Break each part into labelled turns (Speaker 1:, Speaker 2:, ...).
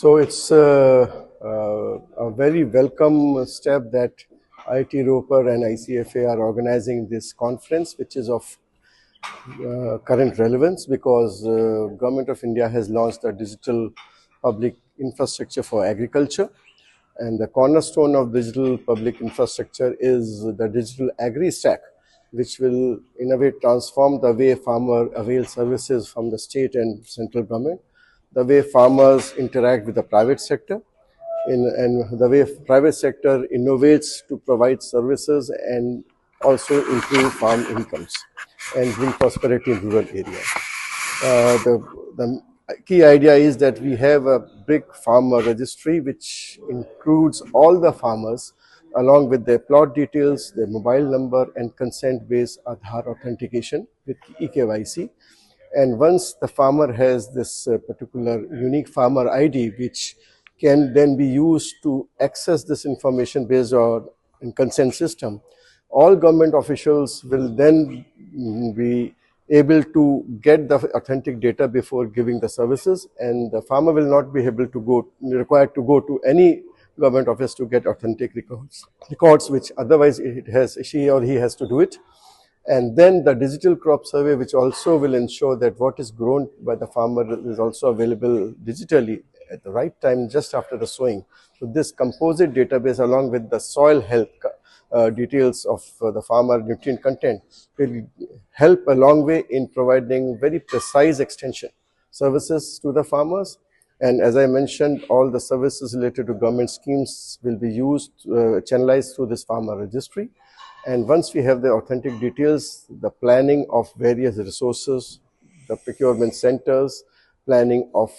Speaker 1: So it's a very welcome step that IIT Roper and ICFA are organizing this conference, which is of current relevance because Government of India has launched a digital public infrastructure for agriculture, and the cornerstone of digital public infrastructure is the digital agri stack, which will in a way transform the way farmer avail services from the state and central government, the way farmers interact with the private sector, and the way private sector innovates to provide services and also improve farm incomes and bring prosperity in rural areas. The key idea is that we have a big farmer registry which includes all the farmers along with their plot details, their mobile number and consent-based Aadhaar authentication with 𝐃𝐞𝐯𝐢. And once the farmer has this particular unique farmer ID, which can then be used to access this information based on consent system, all government officials will then be able to get the authentic data before giving the services, and the farmer will not be able to required to go to any government office to get authentic records which otherwise she or he has to do it. And then the digital crop survey, which also will ensure that what is grown by the farmer is also available digitally at the right time just after the sowing. So this composite database along with the soil health details of the farmer nutrient content will help a long way in providing very precise extension services to the farmers. And as I mentioned, all the services related to government schemes will be used, channelized through this farmer registry. And once we have the authentic details, the planning of various resources, the procurement centers, planning of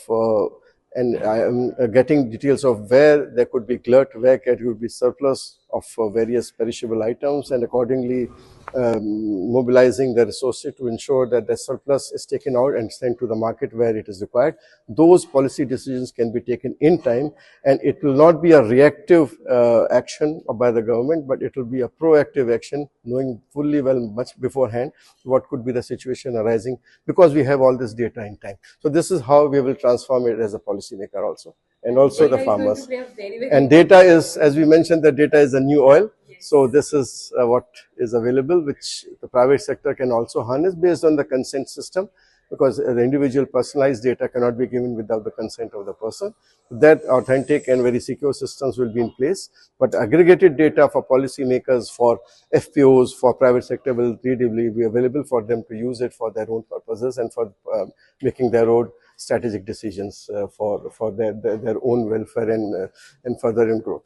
Speaker 1: and I am getting details of where there could be glut, where there could be surplus of various perishable items, and accordingly mobilizing the resources to ensure that the surplus is taken out and sent to the market where it is required. Those policy decisions can be taken in time, and it will not be a reactive action by the government, but it will be a proactive action, knowing fully well much beforehand what could be the situation arising, because we have all this data in time. So this is how we will transform it as a policymaker also, and also the farmers. And data is, as we mentioned, the data is the new oil. So this is what is available, which the private sector can also harness based on the consent system, because the individual personalized data cannot be given without the consent of the person. That authentic and very secure systems will be in place, but aggregated data for policymakers, for FPOs, for private sector will readily be available for them to use it for their own purposes and for making their own strategic decisions for their own welfare and further growth.